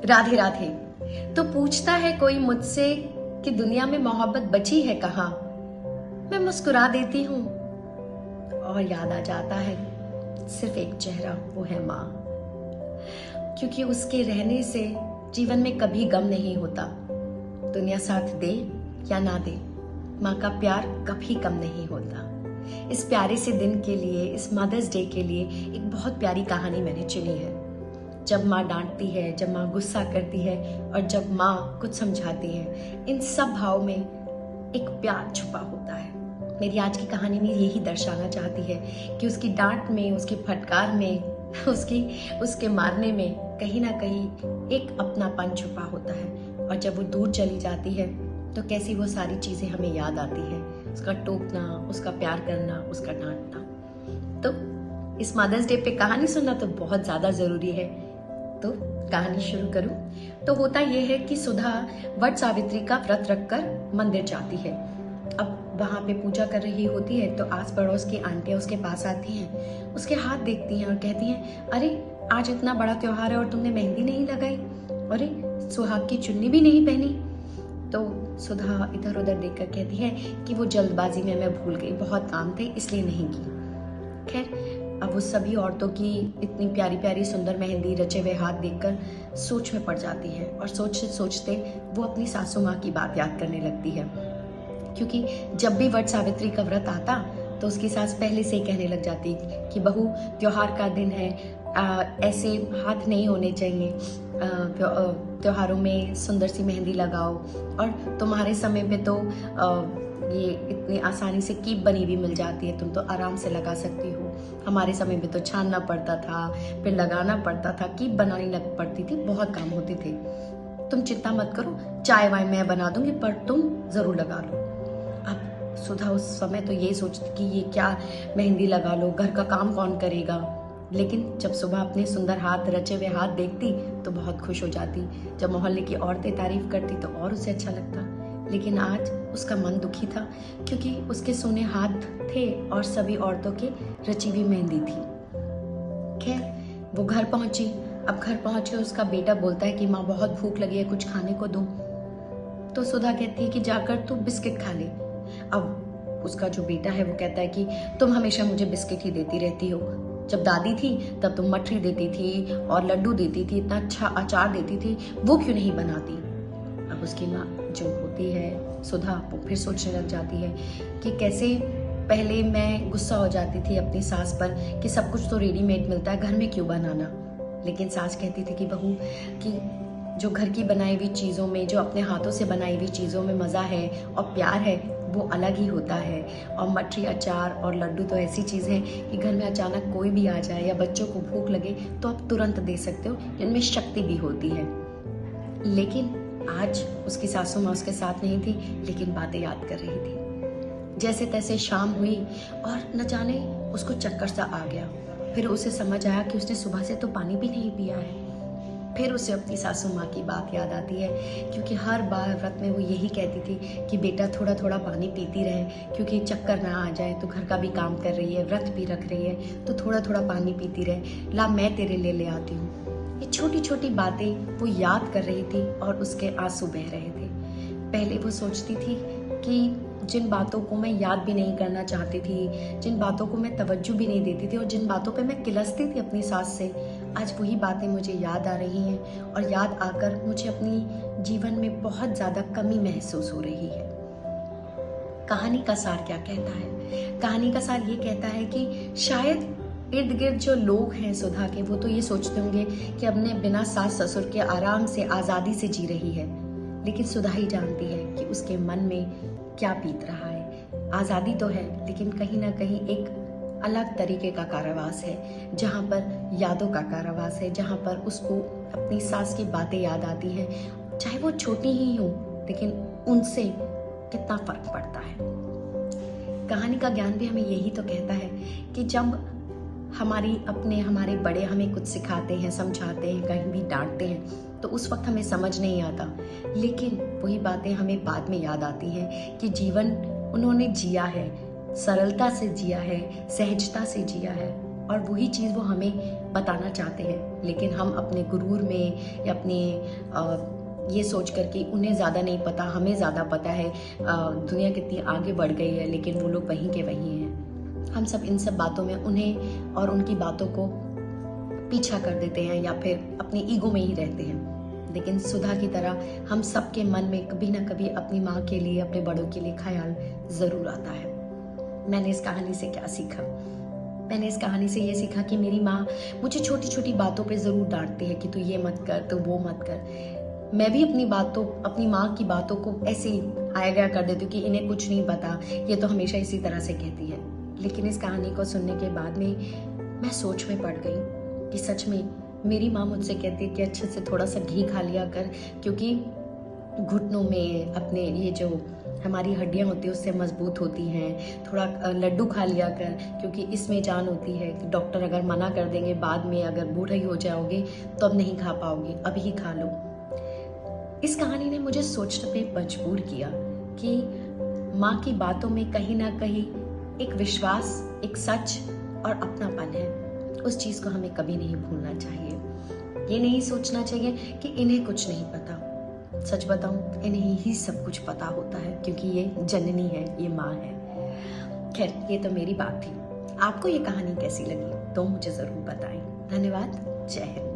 राधे राधे। तो पूछता है कोई मुझसे कि दुनिया में मोहब्बत बची है कहाँ। मैं मुस्कुरा देती हूँ और याद आ जाता है सिर्फ एक चेहरा, वो है माँ। क्योंकि उसके रहने से जीवन में कभी गम नहीं होता। दुनिया साथ दे या ना दे, माँ का प्यार कभी कम नहीं होता। इस प्यारे से दिन के लिए, इस मदर्स डे के लिए एक बहुत प्यारी कहानी मैंने चुनी है। जब माँ डांटती है, जब माँ गुस्सा करती है और जब माँ कुछ समझाती है, इन सब भाव में एक प्यार छुपा होता है। मेरी आज की कहानी में यही दर्शाना चाहती है कि उसकी डांट में, उसकी फटकार में, उसके मारने में कहीं ना कहीं एक अपनापन छुपा होता है। और जब वो दूर चली जाती है तो कैसी वो सारी चीजें हमें याद आती है, उसका टोकना, उसका प्यार करना, उसका डांटना। तो इस मदर्स डे पे कहानी सुनना तो बहुत ज्यादा जरूरी है। तो कहानी शुरू करूं तो होता यह है कि सुधा वट सावित्री का व्रत रखकर मंदिर जाती है। अब वहां पे पूजा कर रही होती है तो आस पड़ोस की आंटियां उसके पास आती हैं, उसके हाथ देखती हैं और कहती हैं, अरे आज इतना बड़ा त्योहार है और तुमने मेहंदी नहीं लगाई, अरे सुहाग की चुन्नी भी नहीं पहनी। तो सुधा इधर उधर देखकर कहती है कि वो जल्दबाजी में मैं भूल गई, बहुत काम थे इसलिए नहीं की। खैर, अब वो सभी औरतों की इतनी प्यारी प्यारी सुंदर मेहंदी, रचे हुए हाथ देखकर सोच में पड़ जाती है और सोचते सोचते वो अपनी सासू माँ की बात याद करने लगती है। क्योंकि जब भी वट सावित्री का व्रत आता तो उसकी सास पहले से ही कहने लग जाती कि बहू, त्योहार का दिन है, ऐसे हाथ नहीं होने चाहिए, त्योहारों में सुंदर सी मेहंदी लगाओ। और तुम्हारे समय पे तो ये इतनी आसानी से कीप बनी हुई मिल जाती है, तुम तो आराम से लगा सकती हो। हमारे समय में तो छानना पड़ता था, फिर लगाना पड़ता था, कीप बनानी लग पड़ती थी, बहुत काम होते थे। तुम चिंता मत करो, चाय वाय मैं बना दूंगी, पर तुम जरूर लगा लो। अब सुधा उस समय तो यही सोचती कि ये क्या, मेहंदी लगा लो, घर का काम कौन करेगा। लेकिन जब सुबह अपने सुंदर हाथ, रचे हुए हाथ देखती तो बहुत खुश हो जाती। जब मोहल्ले की औरतें तारीफ करती तो और उसे अच्छा लगता। लेकिन आज उसका मन दुखी था क्योंकि उसके सोने हाथ थे और सभी औरतों के रची हुई मेहंदी थी। खैर, वो घर पहुंची। अब घर पहुंचे उसका बेटा बोलता है कि माँ बहुत भूख लगी है, कुछ खाने को दो। तो सुधा कहती है कि जाकर तू बिस्किट खा ले। अब उसका जो बेटा है वो कहता है कि तुम हमेशा मुझे बिस्किट ही देती रहती हो, जब दादी थी तब तुम मठरी देती थी और लड्डू देती थी, इतना अच्छा अचार देती थी, वो क्यों नहीं बनाती। अब उसकी माँ जो होती है सुधा, वो फिर सोचने लग जाती है कि कैसे पहले मैं गुस्सा हो जाती थी अपनी सास पर कि सब कुछ तो रेडीमेड मिलता है, घर में क्यों बनाना। लेकिन सास कहती थी कि बहू, कि जो घर की बनाई हुई चीज़ों में, जो अपने हाथों से बनाई हुई चीज़ों में मज़ा है और प्यार है, वो अलग ही होता है। और मठरी, अचार और लड्डू तो ऐसी चीज़ है कि घर में अचानक कोई भी आ जाए या बच्चों को भूख लगे तो आप तुरंत दे सकते हो, इनमें शक्ति भी होती है। लेकिन आज उसकी सासू माँ उसके साथ नहीं थी, लेकिन बातें याद कर रही थी। जैसे तैसे शाम हुई और न जाने उसको चक्कर सा आ गया। फिर उसे समझ आया कि उसने सुबह से तो पानी भी नहीं पिया है। फिर उसे अपनी सासू माँ की बात याद आती है, क्योंकि हर बार व्रत में वो यही कहती थी कि बेटा थोड़ा थोड़ा पानी पीती रहे, क्योंकि चक्कर ना आ जाए। तो घर का भी काम कर रही है, व्रत भी रख रही है, तो थोड़ा थोड़ा पानी पीती रहे, ला मैं तेरे लिए ले आती हूँ। ये छोटी छोटी बातें वो याद कर रही थी और उसके आंसू बह रहे थे। पहले वो सोचती थी कि जिन बातों को मैं याद भी नहीं करना चाहती थी, जिन बातों को मैं तवज्जो भी नहीं देती थी और जिन बातों पे मैं किलसती थी अपनी सास से, आज वही बातें मुझे याद आ रही हैं और याद आकर मुझे अपनी जीवन में बहुत ज़्यादा कमी महसूस हो रही है। कहानी का सार क्या कहता है? कहानी का सार ये कहता है कि शायद इर्द गिर्द जो लोग हैं सुधा के, वो तो ये सोचते होंगे कि अपने बिना सास ससुर के आराम से, आज़ादी से जी रही है। लेकिन सुधा ही जानती है कि उसके मन में क्या बीत रहा है। आज़ादी तो है, लेकिन कहीं ना कहीं एक अलग तरीके का कारावास है, जहाँ पर यादों का कारावास है, जहाँ पर उसको अपनी सास की बातें याद आती हैं, चाहे वो छोटी ही हो, लेकिन उनसे कितना फर्क पड़ता है। कहानी का ज्ञान भी हमें यही तो कहता है कि जब हमारे बड़े हमें कुछ सिखाते हैं, समझाते हैं, कहीं भी डांटते हैं, तो उस वक्त हमें समझ नहीं आता, लेकिन वही बातें हमें बाद में याद आती हैं कि जीवन उन्होंने जिया है, सरलता से जिया है, सहजता से जिया है, और वही चीज़ वो हमें बताना चाहते हैं, लेकिन हम अपने गुरूर में या अपने ये सोच कर कि उन्हें ज़्यादा नहीं पता, हमें ज़्यादा पता है, दुनिया कितनी आगे बढ़ गई है, लेकिन वो लोग वहीं के वहीं हैं। हम सब इन सब बातों में उन्हें और उनकी बातों को पीछा कर देते हैं या फिर अपनी ईगो में ही रहते हैं। लेकिन सुधा की तरह हम सबके मन में कभी ना कभी अपनी माँ के लिए, अपने बड़ों के लिए ख्याल ज़रूर आता है। मैंने इस कहानी से क्या सीखा? मैंने इस कहानी से ये सीखा कि मेरी माँ मुझे छोटी छोटी बातों पे ज़रूर डांटती है कि तू ये मत कर, तू वो मत कर। मैं भी अपनी माँ की बातों को ऐसे ही आया गया कर देती हूँ कि इन्हें कुछ नहीं पता, ये तो हमेशा इसी तरह से कहती है। लेकिन इस कहानी को सुनने के बाद में मैं सोच में पड़ गई कि सच में मेरी माँ मुझसे कहती है कि अच्छे से थोड़ा सा घी खा लिया कर, क्योंकि घुटनों में अपने ये जो हमारी हड्डियां होती है उससे मजबूत होती हैं। थोड़ा लड्डू खा लिया कर, क्योंकि इसमें जान होती है। डॉक्टर अगर मना कर देंगे बाद में, अगर बूढ़े हो जाओगे तो अब नहीं खा पाओगे, अभी ही खा लो। इस कहानी ने मुझे सोचने पे मजबूर किया कि माँ की बातों में कहीं ना कहीं एक विश्वास, एक सच और अपनापन है। उस चीज़ को हमें कभी नहीं भूलना चाहिए। ये नहीं सोचना चाहिए कि इन्हें कुछ नहीं पता। सच बताऊं, इन्हें ही सब कुछ पता होता है, क्योंकि ये जननी है, ये माँ है। खैर, ये तो मेरी बात थी। आपको ये कहानी कैसी लगी तो मुझे ज़रूर बताएं। धन्यवाद। जय हिंद।